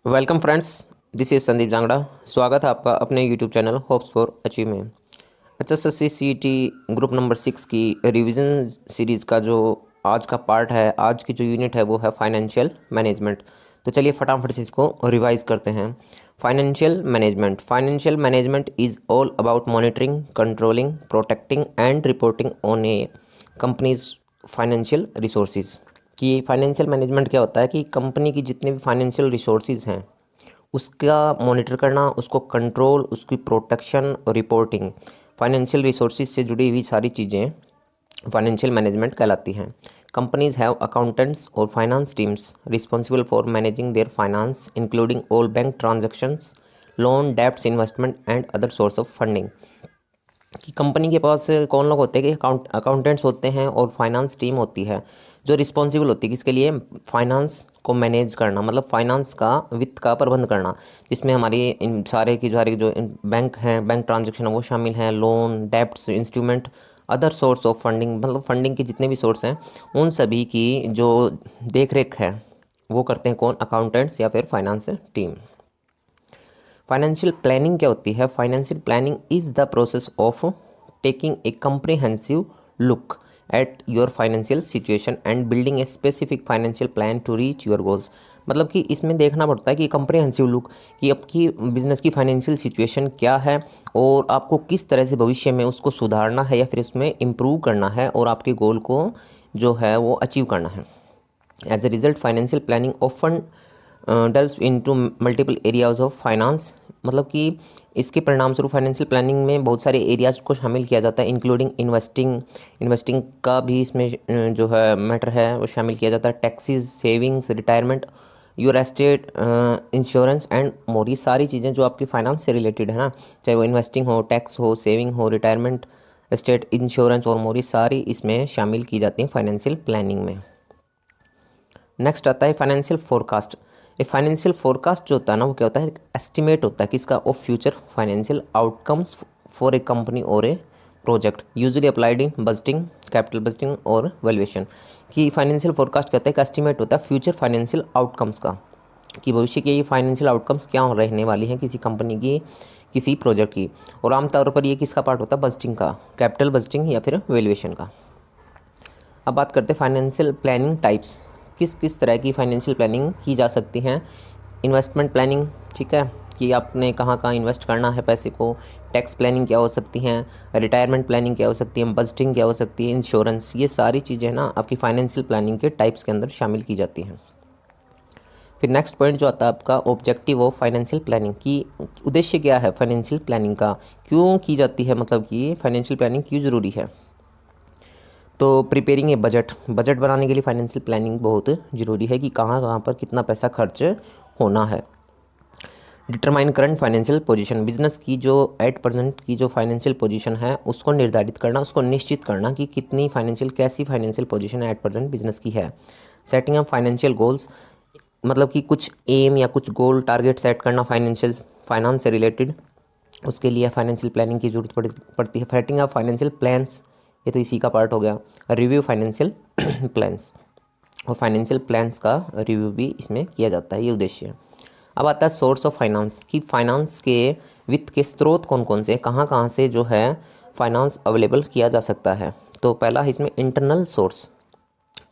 Welcome friends, this is Sandeep Jangra. स्वागत है आपका अपने YouTube channel hopes for achieve में। HSSC CET ग्रुप नंबर 6 की रिवीजन सीरीज़ का जो आज का पार्ट है, आज की जो यूनिट है वो है फाइनेंशियल मैनेजमेंट। तो चलिए फटाफट से इसको रिवाइज करते हैं। Financial management is all about monitoring, controlling, protecting and reporting on A companies financial resources. कि फाइनेंशियल मैनेजमेंट क्या होता है कि कंपनी की जितने भी फाइनेंशियल रिसोर्सेज हैं उसका मॉनिटर करना, उसको कंट्रोल, उसकी प्रोटेक्शन और रिपोर्टिंग, फाइनेंशियल रिसोर्सेज से जुड़ी हुई सारी चीज़ें फाइनेंशियल मैनेजमेंट कहलाती हैं। कंपनीज हैव अकाउंटेंट्स और finance teams responsible for managing there finance including all bank transactions, loan, debts, investment and other source of funding. कि कंपनी के पास कौन लोग होते हैं कि अकाउंटेंट्स होते हैं और फाइनेंस टीम होती है जो रिस्पॉन्सिबल होती है किसके लिए, फाइनेंस को मैनेज करना, मतलब फाइनेंस का, वित्त का प्रबंध करना, जिसमें हमारी इन सारे की जो बैंक हैं, बैंक ट्रांजैक्शन वो शामिल हैं, loan, debts, instrument, other source of funding, मतलब फंडिंग के जितने भी सोर्स हैं उन सभी की जो देख रेख है वो करते हैं कौन, अकाउंटेंट्स या फिर फाइनेंस टीम। फाइनेंशियल प्लानिंग क्या होती है? Financial planning is the process of taking a comprehensive look at your financial situation and building a specific financial plan to reach your goals. मतलब कि इसमें देखना पड़ता है कि कम्प्रिहेंसिव लुक, कि आपकी बिजनेस की फाइनेंशियल सिचुएशन क्या है और आपको किस तरह से भविष्य में उसको सुधारना है या फिर उसमें इम्प्रूव करना है और आपके गोल को जो है वो अचीव करना है। As a result financial planning often delves into multiple areas of finance. मतलब कि इसके परिणाम स्वरूप फाइनेंशियल प्लानिंग में बहुत सारे एरियाज को शामिल किया जाता है, इंक्लूडिंग इन्वेस्टिंग का भी इसमें जो है मैटर है वो शामिल किया जाता है, taxes, savings, retirement, your estate, insurance and more. ये सारी चीज़ें जो आपकी फाइनेंस से रिलेटेड है ना, चाहे वो इन्वेस्टिंग हो, टैक्स हो, सेविंग हो, रिटायरमेंट, एस्टेट, इंश्योरेंस और मोर, ये सारी इसमें शामिल की जाती हैं फाइनेंशियल प्लानिंग में। नेक्स्ट आता है फाइनेंशियल फोरकास्ट। ये फाइनेंशियल फोरकास्ट जो होता है ना वो क्या होता है, एस्टिमेट होता है किसका, of future financial outcomes for a company और a project, usually applied in budgeting, capital budgeting और वैल्यूएशन। कि फाइनेंशियल फोरकास्ट कहते हैं एक एस्टिमेट होता है फ्यूचर फाइनेंशियल आउटकम्स का, कि भविष्य के ये फाइनेंशियल आउटकम्स क्या रहने वाली हैं किसी कंपनी की, किसी प्रोजेक्ट की। और आमतौर पर ये किसका पार्ट होता है, बजटिंग का, कैपिटल बजटिंग या फिर वैल्यूएशन का। अब बात करते हैं फाइनेंशियल प्लानिंग टाइप्स, किस किस तरह की फाइनेंशियल प्लानिंग की जा सकती हैं। इन्वेस्टमेंट प्लानिंग, ठीक है, कि आपने कहाँ कहाँ इन्वेस्ट करना है पैसे को। टैक्स प्लानिंग क्या हो सकती हैं, रिटायरमेंट प्लानिंग क्या हो सकती है, बजटिंग क्या हो सकती है, इंश्योरेंस, ये सारी चीज़ें ना आपकी फाइनेंशियल प्लानिंग के टाइप्स के अंदर शामिल की जाती हैं। फिर नेक्स्ट पॉइंट जो आता है आपका ऑब्जेक्टिव ऑफ फाइनेंशियल प्लानिंग, की उद्देश्य क्या है फाइनेंशियल प्लानिंग का, क्यों की जाती है, मतलब कि फाइनेंशियल प्लानिंग क्यों ज़रूरी है। तो प्रिपेयरिंग ए बजट बनाने के लिए फाइनेंशियल प्लानिंग बहुत ज़रूरी है कि कहाँ कहाँ पर कितना पैसा खर्च होना है। Determine current financial position, business की जो एट प्रेजेंट की जो फाइनेंशियल पोजीशन है उसको निर्धारित करना, उसको निश्चित करना कि कितनी फाइनेंशियल, कैसी financial position at present business की है। सेटिंग अप फाइनेंशियल गोल्स, मतलब कि कुछ एम या कुछ गोल टारगेट सेट करना फाइनेंस से रिलेटेड, उसके लिए फाइनेंशियल प्लानिंग की जरूरत पड़ती है। सेटिंग अप फाइनेंशियल प्लान्स, ये तो इसी का पार्ट हो गया। रिव्यू फाइनेंशियल प्लान्स, और फाइनेंशियल प्लान्स का रिव्यू भी इसमें किया जाता है, ये उद्देश्य है। अब आता है सोर्स ऑफ फाइनेंस, कि फाइनेंस के वित्त के स्रोत कौन कौन से, कहाँ कहाँ से जो है फाइनेंस अवेलेबल किया जा सकता है। तो पहला है इसमें इंटरनल सोर्स,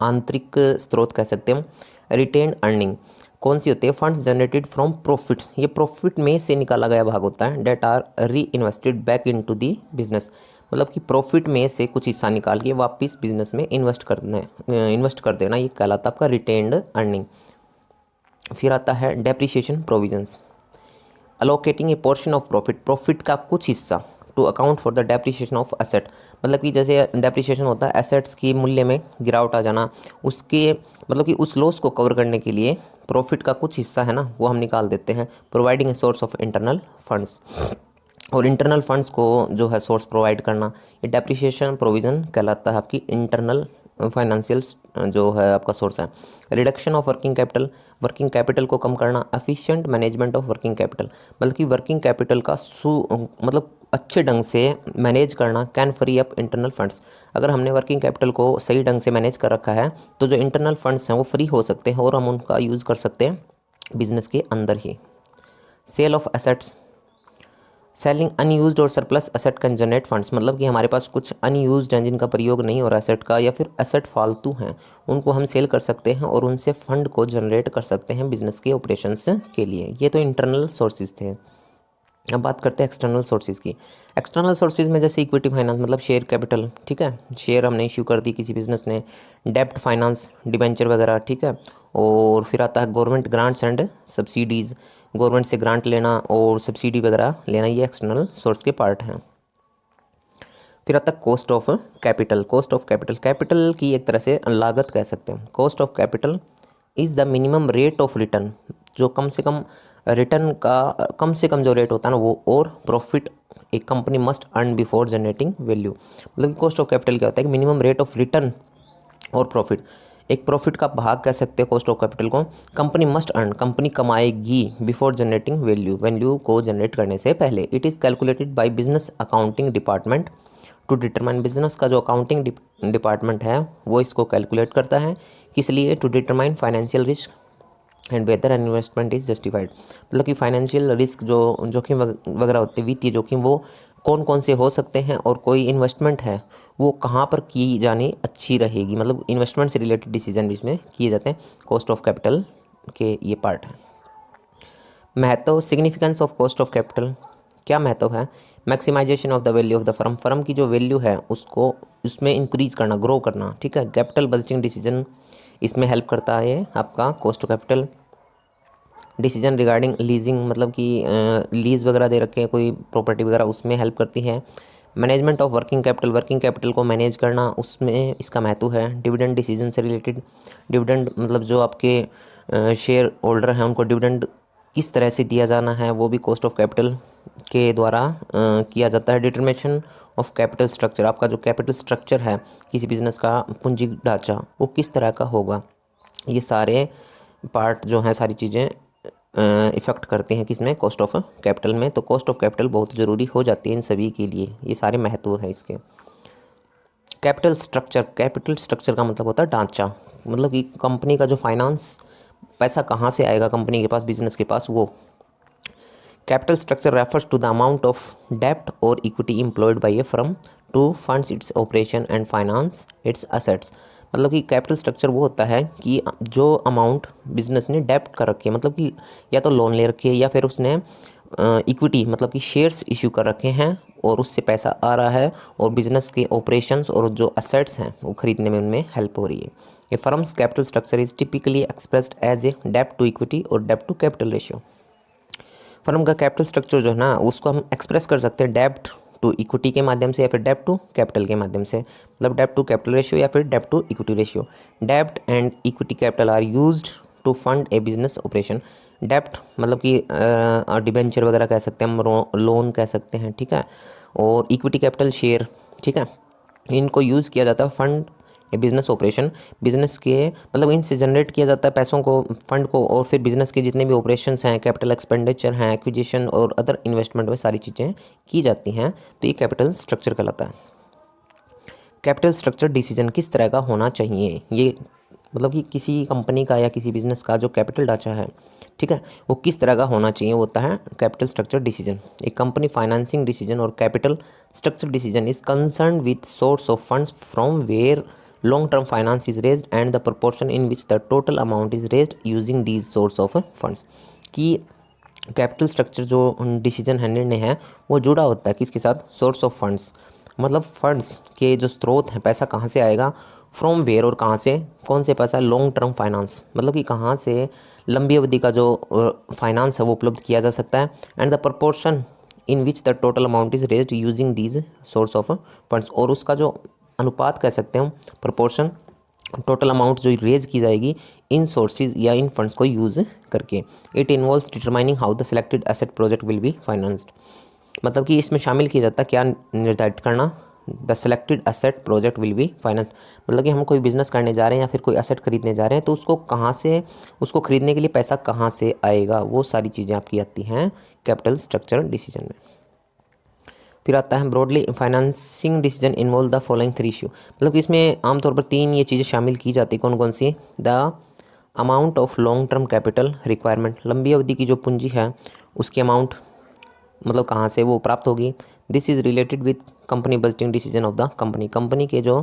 आंतरिक स्रोत कह सकते हैं हम। रिटेन अर्निंग कौन सी होती है, फंड्स जनरेटेड फ्रॉम प्रॉफिट, ये प्रॉफिट में से निकाला गया भाग होता है। डेट आर री invested back into the business, मतलब कि प्रॉफिट में से कुछ हिस्सा निकाल के वापस बिजनेस में इन्वेस्ट कर देना, ये कहलाता है आपका रिटेन्ड अर्निंग। फिर आता है depreciation provisions, allocating a portion of profit का कुछ हिस्सा to account for the depreciation of asset, मतलब कि जैसे डेप्रिसिएशन होता है एसेट्स की मूल्य में गिरावट आ जाना, उसके मतलब कि उस लॉस को कवर करने के लिए प्रॉफिट का कुछ हिस्सा है ना वो हम निकाल देते हैं। Providing a source of internal funds, और इंटरनल फंड्स को जो है सोर्स प्रोवाइड करना, ये डेप्रिसिएशन प्रोविज़न कहलाता है आपकी इंटरनल फाइनेंशियल जो है आपका सोर्स है। रिडक्शन ऑफ वर्किंग कैपिटल को कम करना। Efficient management of working capital, मतलब कि वर्किंग कैपिटल का मतलब अच्छे ढंग से मैनेज करना। Can free up internal funds, अगर हमने वर्किंग कैपिटल को सही ढंग से मैनेज कर रखा है तो जो इंटरनल फंड्स हैं वो फ्री हो सकते हैं और हम उनका यूज़ कर सकते हैं बिजनेस के अंदर ही। Sale of assets, selling unused और surplus asset can generate funds, मतलब कि हमारे पास कुछ अनयूज्ड हैं जिनका प्रयोग नहीं हो रहा एसेट का, या फिर एसेट फालतू हैं, उनको हम सेल कर सकते हैं और उनसे फंड को जनरेट कर सकते हैं बिजनेस के ऑपरेशंस के लिए। ये तो इंटरनल सोर्सेज थे। अब बात करते हैं एक्सटर्नल सोर्सेज की। एक्सटर्नल सोर्सेज में जैसे इक्विटी फाइनेंस, मतलब शेयर कैपिटल, ठीक है, शेयर हमने इश्यू कर दी किसी बिजनेस ने, डेब्ट फाइनेंस, डिबेंचर वगैरह, ठीक है। और फिर आता है government grants and subsidies, government से ग्रांट लेना और सब्सिडी वगैरह लेना, ये एक्सटर्नल सोर्स के पार्ट हैं। फिर आता है cost of capital. Cost of capital, capital की एक तरह से लागत कह सकते हैं। Cost of capital is the minimum rate of return, जो कम से कम रिटर्न का कम से कम जो रेट होता है ना वो, और प्रॉफिट एक company must earn before generating value. मतलब कॉस्ट ऑफ कैपिटल क्या होता है कि मिनिमम रेट ऑफ रिटर्न और प्रॉफिट, एक प्रॉफिट का भाग कह सकते हैं कॉस्ट ऑफ कैपिटल को, कंपनी मस्ट अर्न, कंपनी कमाएगी बिफोर जनरेटिंग वैल्यू, वैल्यू को जनरेट करने से पहले। It is calculated by business accounting department to determine, business का जो अकाउंटिंग डिपार्टमेंट है वो इसको कैलकुलेट करता है, किस लिए, to determine financial risk and whether an investment is justified. मतलब कि फाइनेंशियल रिस्क जो जोखिम वगैरह होते हैं, वित्तीय जोखिम, वो कौन कौन से हो सकते हैं, और कोई इन्वेस्टमेंट है वो कहाँ पर की जानी अच्छी रहेगी, मतलब इन्वेस्टमेंट से रिलेटेड डिसीजन इसमें किए जाते हैं। कॉस्ट ऑफ कैपिटल के ये पार्ट है। महत्व, significance of cost of capital, क्या महत्व है? Maximisation of the value of the firm, firm की जो वैल्यू है उसको उसमें इंक्रीज करना, ग्रो करना, ठीक है। कैपिटल बजटिंग डिसीजन इसमें हेल्प करता है आपका cost of capital. Decision regarding leasing, मतलब कि लीज वगैरह दे रखे हैं कोई प्रॉपर्टी वगैरह, उसमें हेल्प करती है। Management of working capital, working capital को मैनेज करना, उसमें इसका महत्व है। डिविडेंड डिसीजन से रिलेटेड, डिविडेंड मतलब जो आपके शेयर होल्डर हैं उनको डिविडेंड किस तरह से दिया जाना है, वो भी कॉस्ट ऑफ कैपिटल के द्वारा किया जाता है। डिटर्मिनेशन ऑफ कैपिटल स्ट्रक्चर, आपका जो कैपिटल स्ट्रक्चर है किसी बिजनेस का, पूंजी ढांचा, वो किस तरह का होगा, ये सारे पार्ट जो हैं, सारी चीज़ें इफ़ेक्ट करते हैं किसमें, कॉस्ट ऑफ कैपिटल में। तो कॉस्ट ऑफ कैपिटल बहुत ज़रूरी हो जाती है इन सभी के लिए, ये सारे महत्व हैं इसके। कैपिटल स्ट्रक्चर, कैपिटल स्ट्रक्चर का मतलब होता है ढांचा, मतलब कि कंपनी का जो फाइनेंस, पैसा कहाँ से आएगा कंपनी के पास, बिजनेस के पास, वो। Capital structure refers to the amount of डेब्ट और equity employed by a firm to funds its operation and finance its assets. मतलब कि कैपिटल स्ट्रक्चर वो होता है कि जो अमाउंट बिजनेस ने डेब्ट कर रखी है, मतलब कि या तो लोन ले रखी है, या फिर उसने इक्विटी मतलब कि शेयर्स इशू कर रखे हैं और उससे पैसा आ रहा है, और बिजनेस के ऑपरेशंस और जो असेट्स हैं वो खरीदने में उनमें हेल्प हो रही है। ये firms capital structure is typically expressed as a डेब्ट टू इक्विटी और डेब्ट टू कैपिटल रेशियो। फर्म का कैपिटल स्ट्रक्चर जो है ना, उसको हम एक्सप्रेस कर सकते हैं डेब्ट टू इक्विटी के माध्यम से, या फिर डेब्ट टू कैपिटल के माध्यम से, मतलब डेब्ट टू कैपिटल रेशियो या फिर डेब्ट टू इक्विटी रेशियो। डेब्ट and equity capital are used to fund a business operation. डेब्ट मतलब कि डिबेंचर वगैरह कह सकते हैं हम, लोन कह सकते हैं, ठीक है। और इक्विटी कैपिटल शेयर, ठीक है, इनको यूज़ किया जाता है fund a business operation, business के मतलब इनसे जनरेट किया जाता है पैसों को, फंड को, और फिर बिजनेस के जितने भी ऑपरेशंस हैं, कैपिटल एक्सपेंडिचर हैं, एक्विजिशन और अदर इन्वेस्टमेंट में सारी चीज़ें की जाती हैं, तो ये कैपिटल स्ट्रक्चर कहलाता है। कैपिटल स्ट्रक्चर डिसीजन किस तरह का होना चाहिए, ये मतलब कि किसी कंपनी का या किसी बिजनेस का जो कैपिटल ढांचा है, ठीक है, वो किस तरह का होना चाहिए, वो होता है कैपिटल स्ट्रक्चर डिसीजन। एक कंपनी फाइनेंसिंग डिसीजन और capital structure decision is concern with source of funds from where long term finance is raised and the proportion in which the total amount is raised using these source of funds। कि capital structure जो decision है, निर्णय है, वो जुड़ा होता है किसके साथ, सोर्स ऑफ फंड्स, मतलब फंड्स के जो स्रोत हैं, पैसा कहाँ से आएगा, फ्रॉम वेयर और कहाँ से, कौन से पैसा, लॉन्ग टर्म फाइनेंस मतलब कि कहाँ से लंबी अवधि का जो फाइनेंस है वो उपलब्ध किया जा सकता है, and the proportion in which the total amount is raised using these source of funds, और उसका जो अनुपात कह सकते हैं, प्रोपोर्शन, टोटल अमाउंट जो रेज की जाएगी इन सोर्सेज या इन फंड्स को यूज़ करके। It involves determining how the selected asset project will be financed, मतलब कि इसमें शामिल किया जाता है क्या निर्धारित करना, the selected asset project will be financed, मतलब कि हम कोई बिजनेस करने जा रहे हैं या फिर कोई एसेट खरीदने जा रहे हैं, तो उसको कहाँ से, उसको खरीदने के लिए पैसा कहाँ से आएगा, वो सारी चीज़ें आपकी आती हैं कैपिटल स्ट्रक्चर डिसीजन में। फिर आता है broadly financing decision involve the following three issue, मतलब कि इसमें आमतौर पर तीन ये चीज़ें शामिल की जाती, कौन कौन सी, the amount of long term capital requirement, लंबी अवधि की जो पूंजी है उसकी अमाउंट मतलब कहाँ से वो प्राप्त होगी। This is related with company budgeting decision of the company, company के जो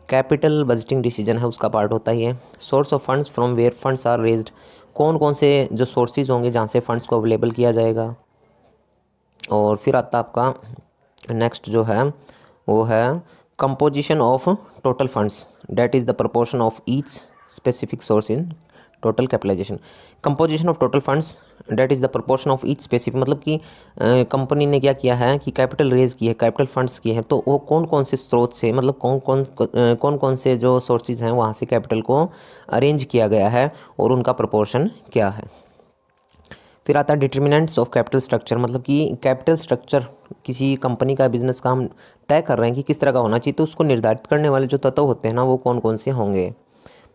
कैपिटल बजटिंग डिसीजन है उसका पार्ट होता ही है। Source of funds from where funds are raised, कौन कौन से जो सोर्सेज होंगे जहाँ से फंड्स को अवेलेबल किया जाएगा। और फिर आता आपका नेक्स्ट जो है वो है composition of total funds, debt is the proportion of each specific source in total capitalisation. Composition of total funds debt is the proportion of each specific, मतलब कि कंपनी ने क्या किया है कि कैपिटल रेज की है, कैपिटल फंड्स किए हैं, तो वो कौन कौन से स्रोत से, मतलब कौन कौन से जो सोर्सेज हैं वहाँ से कैपिटल को अरेंज किया गया है और उनका प्रपोर्शन क्या है। फिर आता है डिटर्मिनेंट्स ऑफ कैपिटल स्ट्रक्चर, मतलब कि कैपिटल स्ट्रक्चर किसी कंपनी का बिजनेस का हम तय कर रहे हैं कि किस तरह का होना चाहिए, तो उसको निर्धारित करने वाले जो तत्व होते हैं ना वो कौन कौन से होंगे।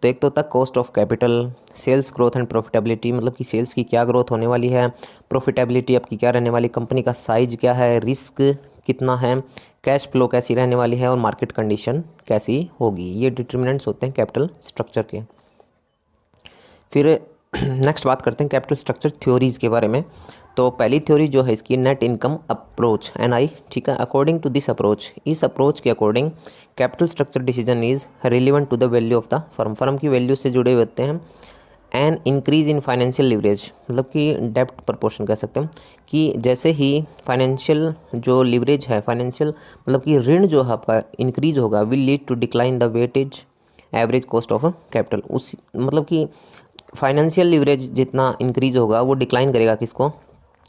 तो एक तो होता है cost of capital, sales growth and profitability, मतलब कि सेल्स की क्या ग्रोथ होने वाली है, प्रॉफिटेबिलिटी आपकी क्या रहने वाली, कंपनी का साइज क्या है, रिस्क कितना है, कैश फ्लो कैसी रहने वाली है और मार्केट कंडीशन कैसी होगी। ये डिटर्मिनेंट्स होते हैं कैपिटल स्ट्रक्चर के। फिर नेक्स्ट बात करते हैं कैपिटल स्ट्रक्चर थ्योरीज़ के बारे में। तो पहली थ्योरी जो है इसकी नेट इनकम अप्रोच, NI, ठीक है। अकॉर्डिंग टू दिस अप्रोच, इस अप्रोच के according capital structure decision is relevant to the value of the firm, firm की वैल्यू से जुड़े होते हैं। An increase in financial leverage, मतलब कि डेप्ट प्रपोर्शन कह सकते हैं कि जैसे ही फाइनेंशियल जो लिवरेज है, फाइनेंशियल मतलब कि ऋण जो है आपका इंक्रीज होगा, will lead to decline the weightage average cost of capital. उस मतलब कि फाइनेंशियल लिवरेज जितना इंक्रीज होगा वो डिक्लाइन करेगा किसको,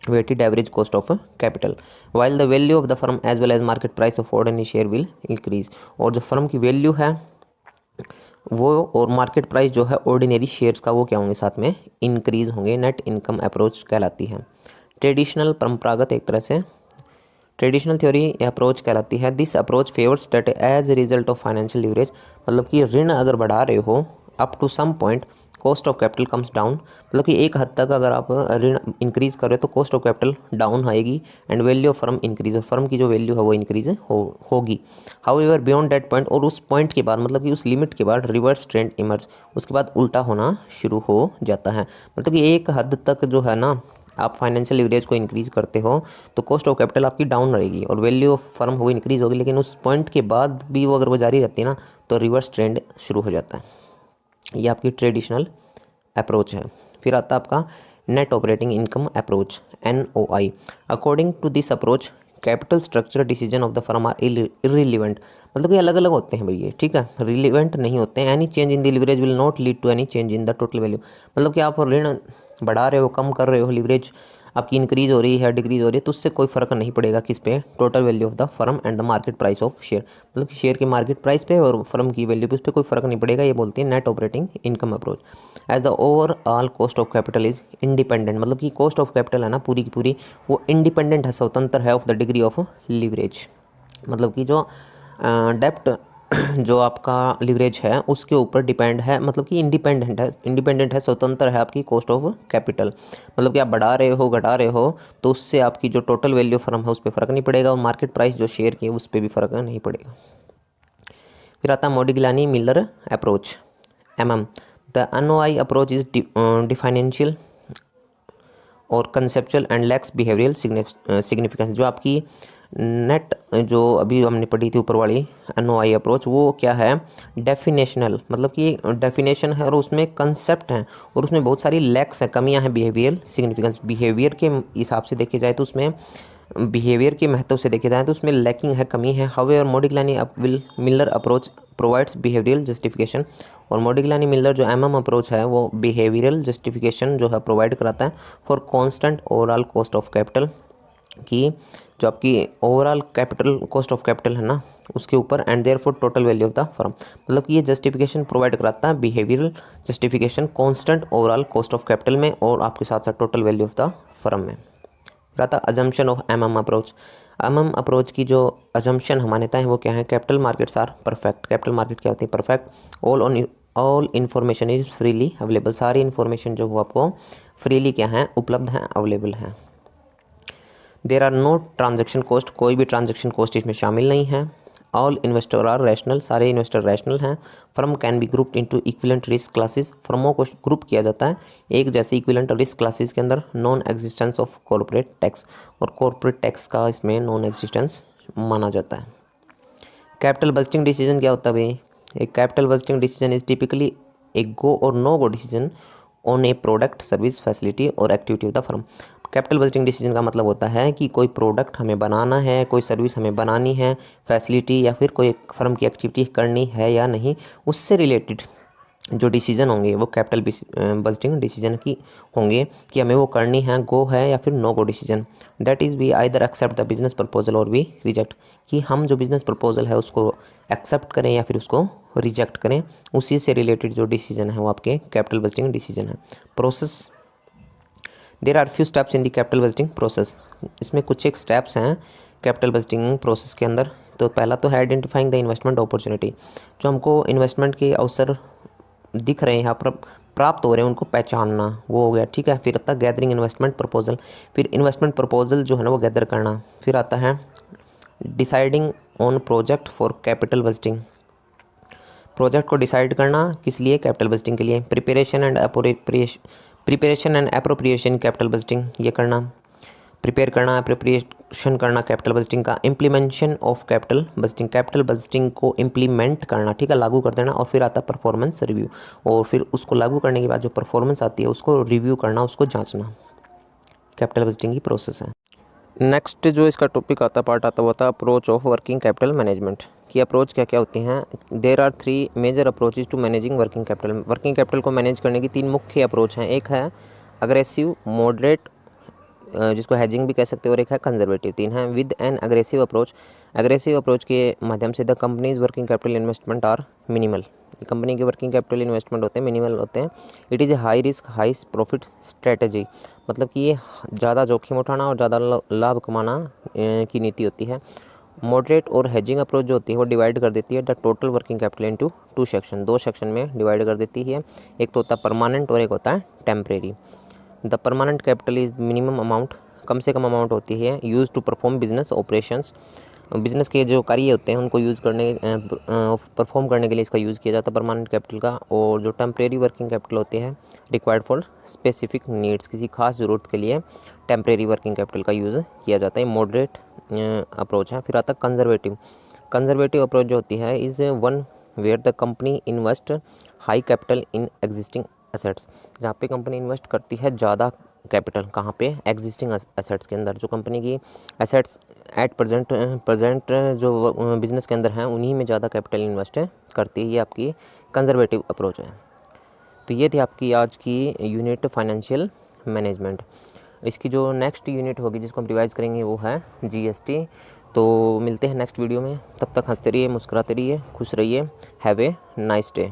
weighted average cost of capital, while the value of the firm as well as market price of ordinary share will increase. और जो फर्म की वैल्यू है वो और मार्केट प्राइस जो है ऑर्डिनरी शेयर्स का वो क्या होंगे, साथ में इंक्रीज होंगे। नेट इनकम अप्रोच कहलाती है। ट्रेडिशनल परंपरागत एक तरह से ट्रेडिशनल थ्योरी अप्रोच कहलाती है। This approach favours debt as a result of financial leverage, मतलब कि ऋण अगर बढ़ा रहे हो up to some point cost of capital comes down, मतलब कि एक हद तक अगर आप ऋण इंक्रीज कर रहे हो तो कॉस्ट ऑफ कैपिटल डाउन आएगी and value of firm increase, firm की जो वैल्यू है वो इंक्रीज होगी। हाउएवर बियॉन्ड दैट पॉइंट, और उस पॉइंट के बाद मतलब कि उस लिमिट के बाद रिवर्स ट्रेंड इमर्ज, उसके बाद उल्टा होना शुरू हो जाता है। मतलब कि एक हद तक जो है ना आप फाइनेंशियल लिवरेज को इंक्रीज करते हो तो कॉस्ट ऑफ कैपिटल आपकी डाउन रहेगी और वैल्यू ऑफ फर्म वो इंक्रीज होगी, लेकिन उस पॉइंट के बाद भी वो अगर वो जारी रहती है ना तो रिवर्स ट्रेंड शुरू हो जाता है। ये आपकी ट्रेडिशनल अप्रोच है। फिर आता है आपका net operating income approach, NOI। According to this approach capital structure decision of the firm are irrelevant, मतलब कि अलग अलग होते हैं भैया, ठीक है, रिलेवेंट नहीं होते हैं। Any change in the leverage will not lead to any change in the total value, मतलब कि आप ऋण बढ़ा रहे हो, कम कर रहे हो, लिवरेज आपकी इंक्रीज हो रही है, डिक्रीज हो रही है, तो उससे कोई फर्क नहीं पड़ेगा किस पे, total value of the firm and the market price of share, मतलब शेयर के मार्केट प्राइस पे और फर्म की वैल्यू पे उस पर कोई फर्क नहीं पड़ेगा। ये बोलती है net operating income approach. As the overall cost of capital is independent, मतलब कि कॉस्ट ऑफ कैपिटल है ना पूरी की पूरी वो इंडिपेंडेंट है, स्वतंत्र है of the degree of leverage, मतलब कि जो डेप्ट जो आपका लिवरेज है उसके ऊपर डिपेंड है, मतलब कि इंडिपेंडेंट है, स्वतंत्र है आपकी कॉस्ट ऑफ कैपिटल, मतलब कि आप बढ़ा रहे हो घटा रहे हो तो उससे आपकी जो टोटल वैल्यू फर्म है उस पर फ़र्क नहीं पड़ेगा और मार्केट प्राइस जो शेयर की है उस पर भी फ़र्क नहीं पड़ेगा। फिर आता है Modigliani Miller approach, MM। The NOI approach is definitional और conceptual and lacks behavioural significance. जो आपकी नेट जो अभी हमने पढ़ी थी ऊपर वाली NOI अप्रोच वो क्या है, डेफिनेशनल, मतलब कि डेफिनेशन है और उसमें कंसेप्ट हैं और उसमें बहुत सारी लैक्स हैं, कमियां हैं बिहेवियरल सिग्निफिकेंस, बिहेवियर के हिसाब से देखे जाए तो उसमें बिहेवियर के महत्व से देखे जाए तो उसमें लैकिंग है, कमी है। However Modigliani Miller approach provides behavioural justification, और मोडिग्लानी मिलर जो MM अप्रोच है वो बिहेवियरल जस्टिफिकेशन जो है प्रोवाइड कराता है for constant overall cost of capital, कि जो आपकी overall capital cost of capital है ना उसके ऊपर and therefore total value of the firm, मतलब कि ये जस्टिफिकेशन प्रोवाइड कराता है behavioural justification constant overall cost of capital में और आपके साथ साथ total value of the firm में। रहता assumption of MM approach. MM approach की जो अजम्पशन हम मान्यता है वो क्या है, capital markets are perfect. Capital market क्या होती है, perfect. All information is freely available, सारी इन्फॉर्मेशन जो वो आपको फ्रीली क्या है, उपलब्ध है, अवेलेबल है। There are no transaction cost, कोई भी ट्रांजेक्शन कॉस्ट इसमें शामिल नहीं है। ऑल इन्वेस्टर आर रैशनल, सारे इन्वेस्टर रैशनल हैं। Firm can be grouped into equivalent risk classes, फर्मों को ग्रुप किया जाता है एक जैसे इक्विवेलेंट रिस्क क्लासेस के अंदर। Non existence of corporate tax, और कॉर्पोरेट टैक्स का इसमें नॉन एग्जिस्टेंस माना जाता है। कैपिटल बजटिंग डिसीजन क्या होता है भाई? एक capital budgeting decision is typically a go और no go decision on a product, service, facility और activity of the firm. Capital budgeting decision का मतलब होता है कि कोई प्रोडक्ट हमें बनाना है, कोई सर्विस हमें बनानी है, फैसिलिटी या फिर कोई फर्म की एक्टिविटी करनी है या नहीं, उससे रिलेटेड जो डिसीजन होंगे वो कैपिटल बजटिंग डिसीजन की होंगे कि हमें वो करनी है, गो है या फिर no go decision. That is we either accept the business proposal और वी रिजेक्ट, कि हम जो बिजनेस प्रपोजल है उसको एक्सेप्ट करें या फिर उसको रिजेक्ट करें, उसी से रिलेटेड जो डिसीजन है वो आपके कैपिटल बजटिंग डिसीजन है। Process, there are few steps in the capital budgeting process, इसमें कुछ एक स्टेप्स हैं कैपिटल बजटिंग प्रोसेस के अंदर। तो पहला तो है आइडेंटिफाइंग द इन्वेस्टमेंट अपॉर्चुनिटी, जो हमको इन्वेस्टमेंट के अवसर दिख रहे हैं यहाँ पर, प्राप्त हो रहे हैं, उनको पहचानना, वो हो गया, ठीक है। फिर आता है गैदरिंग इन्वेस्टमेंट प्रपोजल, फिर इन्वेस्टमेंट प्रपोजल जो है ना वो गैदर करना। फिर आता है deciding on project for capital budgeting, project को डिसाइड करना किस लिए? कैपिटल बजटिंग के लिए। Preparation and appropriation capital budgeting, ये करना, प्रिपेयर करना, प्रिपरेशन करना कैपिटल बजटिंग का। Implementation of capital budgeting, capital budgeting को इम्प्लीमेंट करना, ठीक है, लागू कर देना। और फिर आता है परफॉर्मेंस रिव्यू, और फिर उसको लागू करने के बाद जो परफॉर्मेंस आती है उसको रिव्यू करना, उसको जांचना, कैपिटल बजटिंग की प्रोसेस है। नेक्स्ट जो इसका टॉपिक आता पार्ट आता वो था approach of working capital management, की अप्रोच क्या क्या होती हैं। There are 3 major approaches to managing working capital, working capital को मैनेज करने की 3 मुख्य अप्रोच हैं। एक है अग्रेसिव, मॉडरेट, जिसको हैजिंग भी कह सकते हैं, और एक है कंजर्वेटिव। 3 हैं। With an aggressive approach, aggressive approach के माध्यम से the companies working capital investment are minimal, company के वर्किंग कैपिटल इन्वेस्टमेंट होते हैं मिनिमल होते हैं। It is a high risk high profit strategy, मतलब कि ये ज़्यादा जोखिम उठाना और ज़्यादा लाभ कमाना की नीति होती है। मॉडरेट और हेजिंग अप्रोच जो होती है वो डिवाइड कर देती है the total working capital into 2 section, 2 section में डिवाइड कर देती है। एक तो होता है परमानेंट और एक होता है temporary. The permanent capital is minimum amount, कम से कम अमाउंट होती है, use to perform business operations, business के जो कार्य होते हैं उनको यूज़ करने परफॉर्म करने के लिए इसका यूज़ किया जाता है परमानेंट कैपिटल का। और जो टेम्परेरी वर्किंग कैपिटल होती है रिक्वायर्ड फॉर स्पेसिफिक नीड्स, किसी खास ज़रूरत के लिए टेम्परेरी वर्किंग कैपिटल का यूज़ किया जाता है। मॉडरेट अप्रोच है। फिर आता है कंजर्वेटिव, कंजर्वेटिव अप्रोच जो होती है is one where the company invest high capital in existing assets, जहाँ पे कंपनी इन्वेस्ट करती है ज़्यादा कैपिटल, कहाँ पे? एग्जिस्टिंग एसेट्स के अंदर, जो कंपनी की एसेट्स एट प्रेजेंट जो बिजनेस के अंदर हैं उन्हीं में ज़्यादा कैपिटल इन्वेस्ट करती है, ये आपकी कंजर्वेटिव अप्रोच है। तो ये थी आपकी आज की यूनिट फाइनेंशियल मैनेजमेंट। इसकी जो नेक्स्ट यूनिट होगी जिसको हम रिवाइज करेंगे वो है जीएसटी। तो मिलते हैं नेक्स्ट वीडियो में, तब तक हंसते रहिए, मुस्कुराते रहिए, खुश रहिए। Have a nice day.